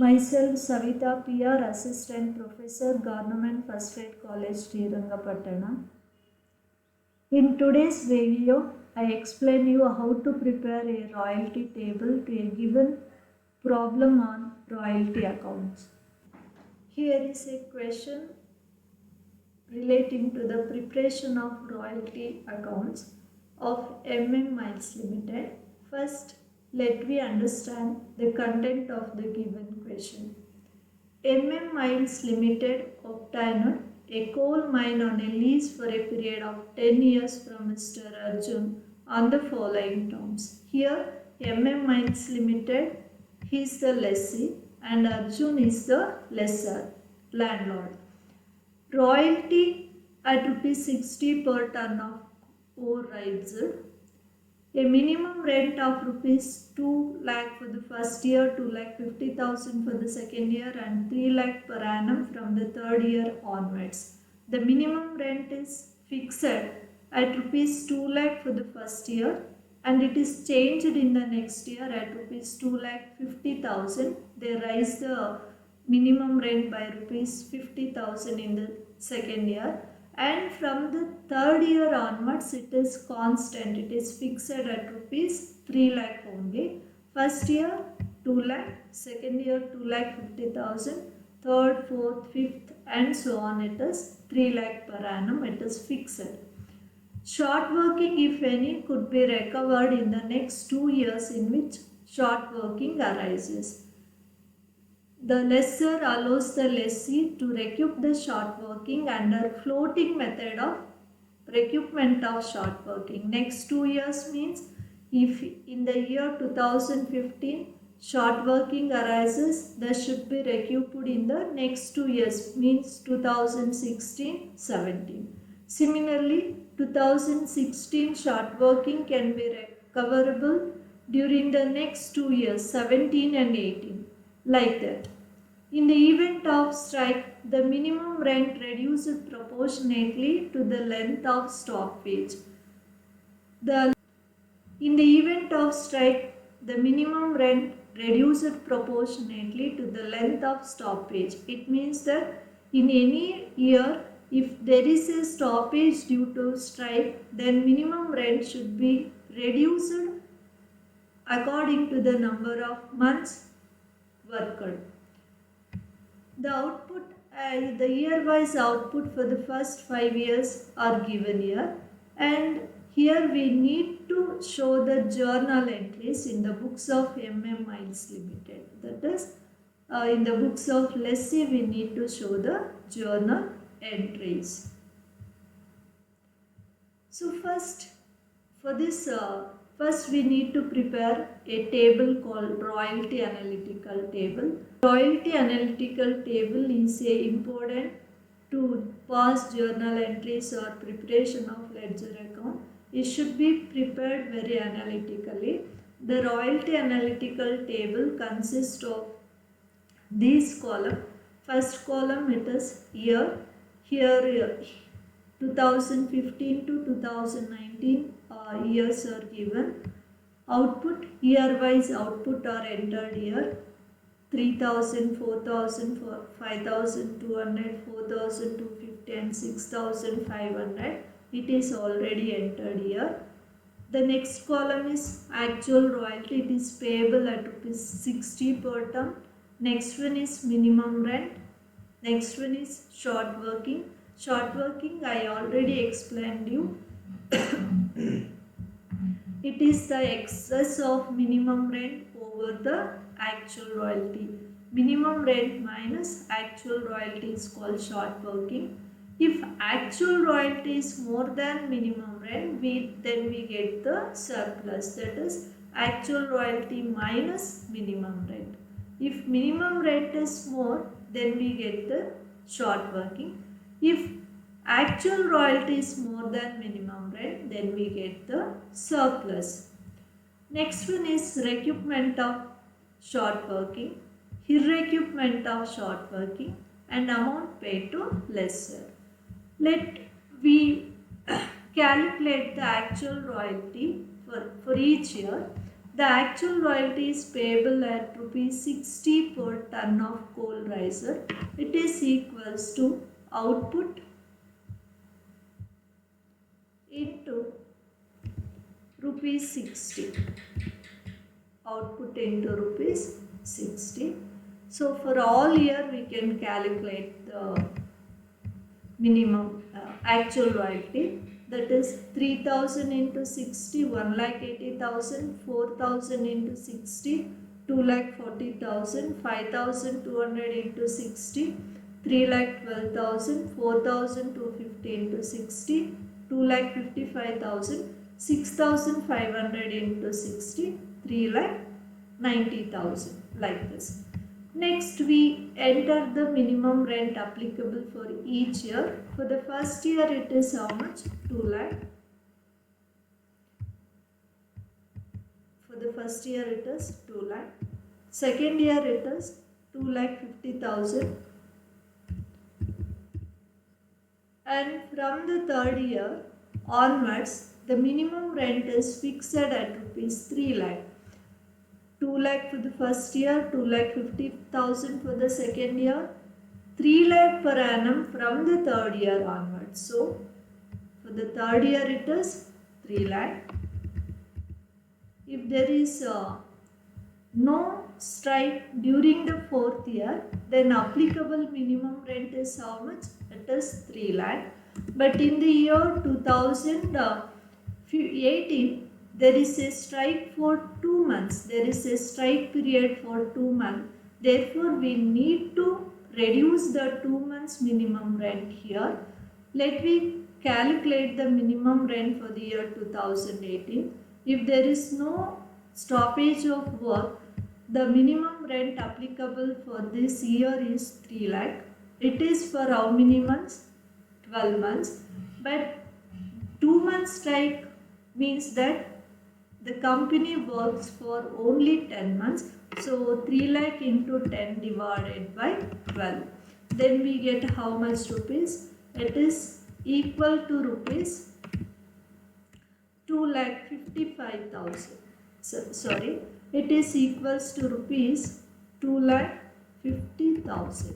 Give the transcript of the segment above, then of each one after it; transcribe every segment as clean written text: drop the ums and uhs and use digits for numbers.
Myself, Savita PR, Assistant Professor, Government First Grade College, Srirangapatna. In today's video, I explain you how to prepare a royalty table to a given problem on royalty accounts. Here is a question relating to the preparation of royalty accounts of Miles Limited. First, let me understand the content of the given question. Miles Limited obtained a coal mine on a lease for a period of 10 years from Mr. Arjun on the following terms. Here, Miles Limited, he is the lessee and Arjun is the lessor, landlord. Royalty at ₹60 per ton of ore raised. A minimum rent of ₹2 lakh for the first year, 2,50,000 for the second year and 3 lakh per annum from the third year onwards. The minimum rent is fixed at ₹2 lakh for the first year and it is changed in the next year at ₹2,50,000. They raise the minimum rent by ₹50,000 in the second year. And from the third year onwards, it is constant. It is fixed at ₹3 lakh only. First year 2 lakh, second year 2,50,000, third, fourth, fifth, and so on. It is 3 lakh per annum. It is fixed. Short working, if any, could be recovered in the next 2 years in which short working arises. The lessor allows the lessee to recoup the short working under floating method of recoupment of short working. Next 2 years means if in the year 2015 short working arises, that should be recouped in the next 2 years means 2016-17. Similarly, 2016 short working can be recoverable during the next 2 years 17 and 18. Like that. In the event of strike, the minimum rent reduced proportionately to the length of stoppage. In the event of strike, the minimum rent reduced proportionately to the length of stoppage. It means that in any year, if there is a stoppage due to strike, then minimum rent should be reduced according to the number of months worked. The output, the year-wise output for the first 5 years are given here, and here we need to show the journal entries in the books of Miles Limited. That is, in the books of lessee we need to show the journal entries. So first, for this, first we need to prepare a table called royalty analytical table. Royalty analytical table is important to pass journal entries or preparation of ledger account. It should be prepared very analytically. The royalty analytical table consists of these columns. First column it is year. Here 2015 to 2019 years are given. Output, year-wise output are entered here. 3,000, 4,000, 5,200, 4,250 and 6,500. It is already entered here. The next column is actual royalty. It is payable at ₹60 per ton. Next one is minimum rent. Next one is short working. Short working I already explained you. It is the excess of minimum rent over the actual royalty. Minimum rent minus actual royalty is called short working. If actual royalty is more than minimum rent, then we get the surplus. That is actual royalty minus minimum rent. If minimum rent is more, then we get the short working. If actual royalty is more than minimum rent, then we get the surplus. Next one is recoupment of short working, recoupment of short working and amount paid to lessor. Let we calculate the actual royalty for each year. The actual royalty is payable at rupees 60 per ton of coal riser. It is equals to output into rupees 60. Output into rupees 60. So for all year we can calculate the minimum actual royalty, that is 3000 into 60, 1,80,000, 4,000 into 60, 2,40,000, 5,200 into 60, 3,12,000, 4,250 into 60, 2,55,000, 6,500 into 60, 3,90,000, like this. Next, we enter the minimum rent applicable for each year. For the first year, it is how much? 2 lakh. For the first year, it is 2 lakh. Second year, it is 2,50,000. And from the third year onwards, the minimum rent is fixed at rupees 3 lakh. 2 lakh for the first year, 2,50,000 for the second year, 3 lakh per annum from the third year onwards. So, for the third year it is 3 lakh. If there is no strike during the fourth year, then applicable minimum rent is how much? It is 3 lakh. But in the year 2018, there is a strike for 2 months. There is a strike period for 2 months. Therefore, we need to reduce the 2 months minimum rent here. Let me calculate the minimum rent for the year 2018. If there is no stoppage of work, the minimum rent applicable for this year is 3 lakh. It is for how many months? 12 months. But 2 months strike means that the company works for only 10 months. So 3 lakh into 10 divided by 12. Then we get how much rupees? It is equal to rupees 2,55,000. Sorry, it is equals to rupees 2,50,000.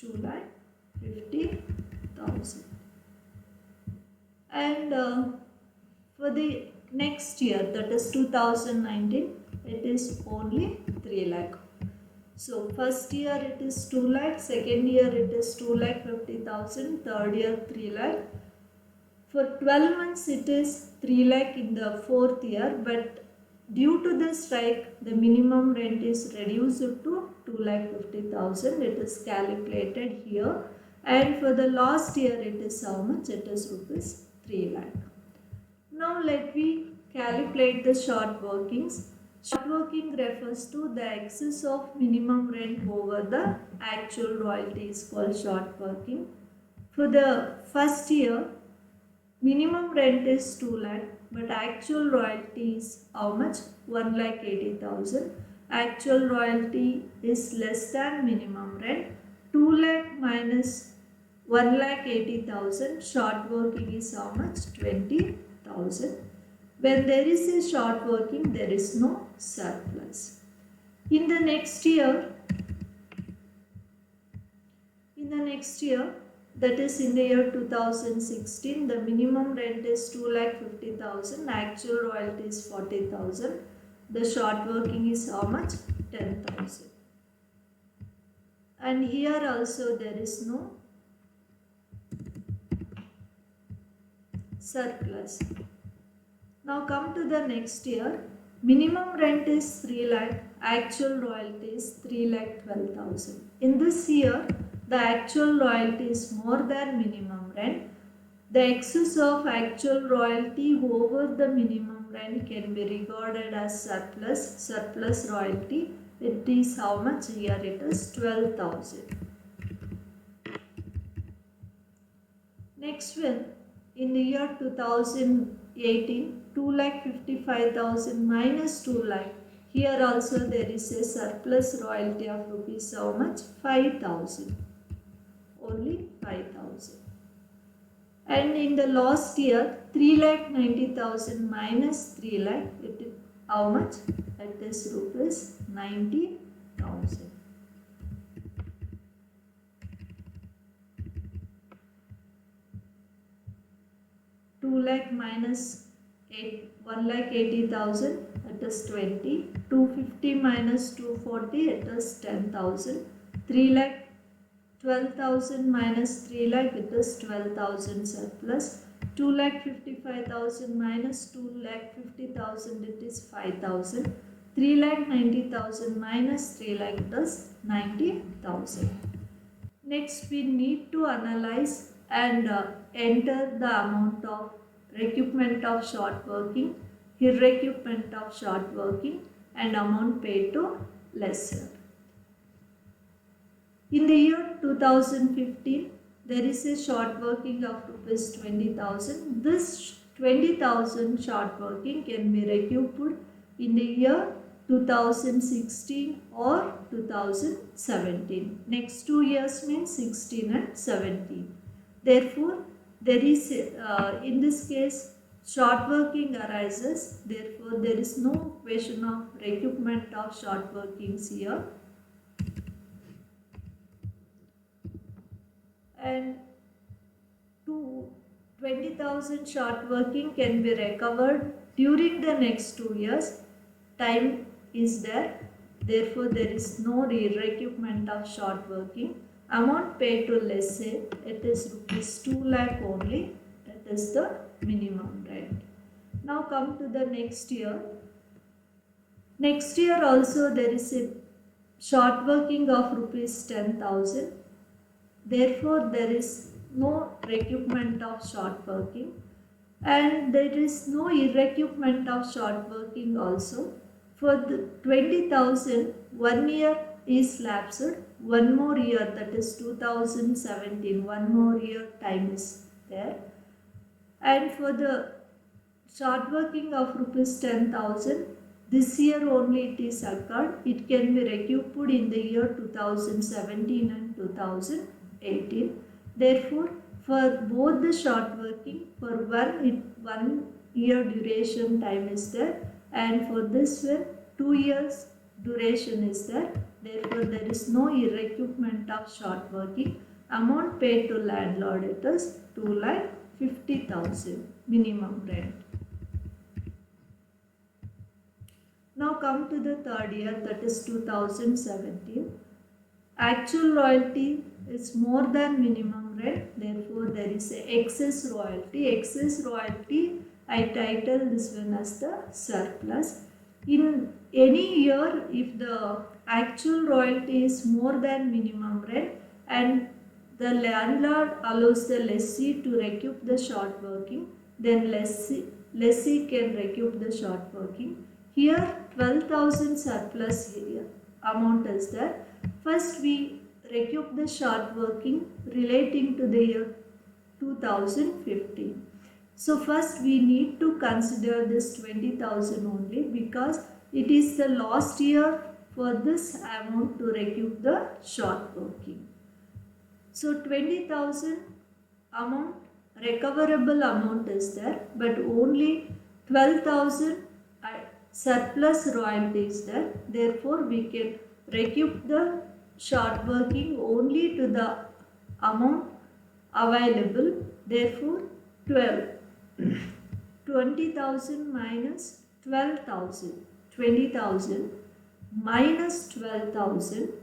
2,50,000. And for the next year, that is 2019, it is only 3 lakh. So first year it is 2 lakh, second year it is 2,50,000, third year 3 lakh. For 12 months it is 3 lakh in the fourth year, but due to the strike, the minimum rent is reduced to 2,50,000. It is calculated here. And for the last year, it is how much? It is rupees 3 lakh. Now let me calculate the short workings. Short working refers to the excess of minimum rent over the actual royalty is called short working. For the first year, minimum rent is 2 lakh, but actual royalty is how much? 1,80,000. Actual royalty is less than minimum rent. 2 lakh minus 1,80,000. Short working is how much? 20,000. When there is a short working, there is no surplus. In the next year, that is in the year 2016, the minimum rent is 2,50,000, actual royalty is 40,000. The short working is how much? 10,000. And here also there is no surplus. Now come to the next year. Minimum rent is 3 lakh, actual royalty is 3,12,000. In this year, the actual royalty is more than minimum rent. The excess of actual royalty over the minimum rent can be regarded as surplus royalty. It is how much? Here it is 12,000. Next one, in the year 2018, 2,55,000 minus 2 lakh. Here also there is a surplus royalty of rupees how much? 5,000. Only 5,000. And in the last year 3,90,000 minus 3 lakh, it is how much? It is rupees 90,000. Two lakh minus 1,80,000, it is 20. 250 minus 240, it is 10,000. 3 lakh 12,000 minus 3 lakh, it is 12,000 surplus. 2,55,000 minus 2,50,000, it is 5,000. 3,90,000 minus 3 lakh, it is 90,000. Next, we need to analyze and enter the amount of recoupment of short working, recoupment of short working, and amount paid to lessor. In the year 2015, there is a short working of rupees 20,000. This 20,000 short working can be recouped in the year 2016 or 2017. Next 2 years means 16 and 17. Therefore, there is in this case short working arises. Therefore, there is no question of recoupment of short workings here. And 20,000 short working can be recovered during the next 2 years. Time is there. Therefore, there is no recoupment of short working. Amount paid to lessee, it is rupees 2 lakh only. That is the minimum rent. Now come to the next year. Next year also there is a short working of rupees 10,000. Therefore, there is no recoupment of short working, and there is no recoupment of short working also. For the 20,000, 1 year is lapsed, 1 more year, that is 2017, 1 more year time is there. And for the short working of rupees 10,000, this year only it is occurred. It can be recouped in the year 2017 and 2018. Therefore, for both the short working, for 1 year duration time is there, and for this one 2 years duration is there. Therefore, there is no recoupment of short working. Amount paid to landlord, it is 2,50,000 minimum rent. Now come to the third year, that is 2017. Actual royalty is more than minimum rent. Therefore, there is a excess royalty. Excess royalty, I title this one as the surplus. In any year, if the actual royalty is more than minimum rent and the landlord allows the lessee to recoup the short working, then lessee can recoup the short working. Here 12,000 surplus here amount is there. First we recoup the short working relating to the year 2015. So first we need to consider this 20,000 only, because it is the last year for this amount to recoup the short working. So 20,000 amount, recoverable amount is there, but only 12,000 surplus royalty is there. Therefore, we can recoup the short working only to the amount available. Therefore, 20,000 minus 12,000. 20,000 minus 12,000.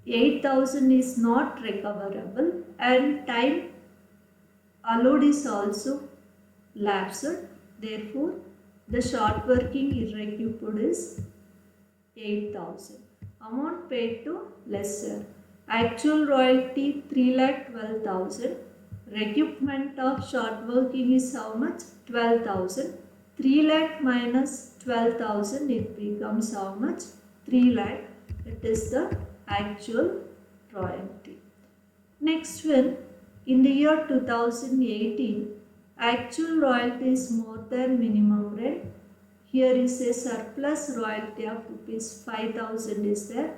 8,000 is not recoverable, and time allowed is also lapsed. Therefore, the short working irrecouped is 8,000. Amount paid to lessor. Actual royalty 3,12,000. Recoupment of short working is how much? 12,000. 3 lakh minus 12,000, it becomes how much? 3 lakh. It is the actual royalty. Next one, in the year 2018, actual royalty is more than minimum rent. Here is a surplus royalty of rupees 5,000 is there.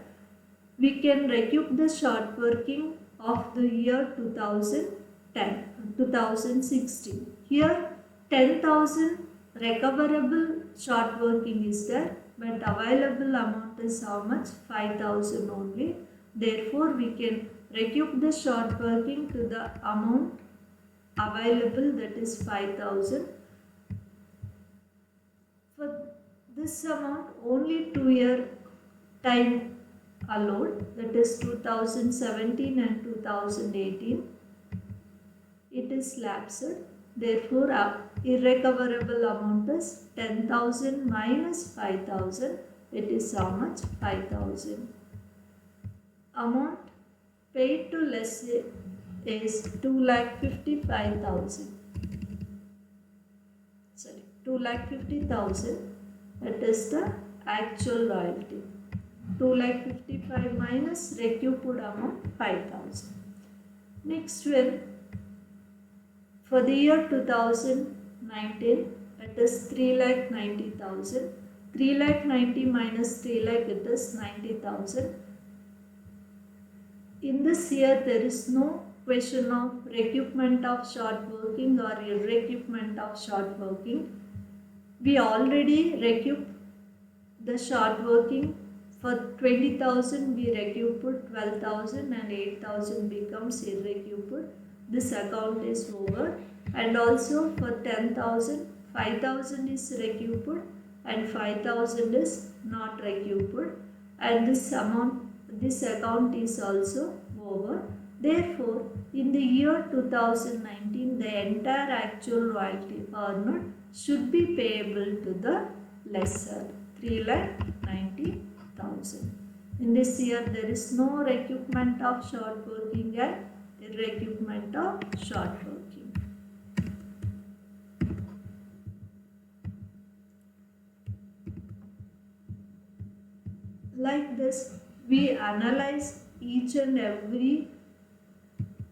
We can recoup the short working of the year 2000 2016. Here 10,000 recoverable short working is there, but available amount is how much? 5,000 only. Therefore, we can recoup the short working to the amount available, that is 5,000. For this amount, only 2-year time allowed, that is 2017 and 2018. It is lapsed. Therefore, irrecoverable amount is 10,000 minus 5,000. It is how much? 5,000. Amount paid to lessee is 2,55,000. Sorry, 2,50,000. That is the actual royalty. 2,55,000 minus recouped amount 5,000. Next one, for the year 2019, it is 3,90,000. 3,90,000 minus 3,00,000, it is 90,000. In this year, there is no question of recoupment of short working or irrecoupment of short working. We already recouped the short working. For 20,000 we recouped 12,000 and 8,000 becomes irrecouped. This account is over. And also for 10,000, 5,000 is recouped and 5,000 is not recouped. And this account is also over. Therefore, in the year 2019, the entire actual royalty earned should be payable to the lessor, 3,90,000. In this year, there is no recoupment of short working and recoupment of short working. Like this, we analyze each and every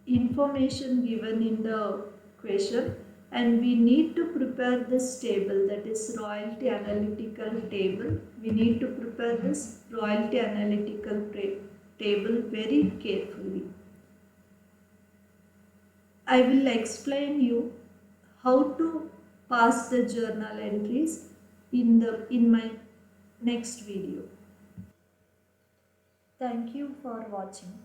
information given in the question, and we need to prepare this table, that is royalty analytical table. We need to prepare this royalty analytical table very carefully. I will explain you how to pass the journal entries in my next video. Thank you for watching.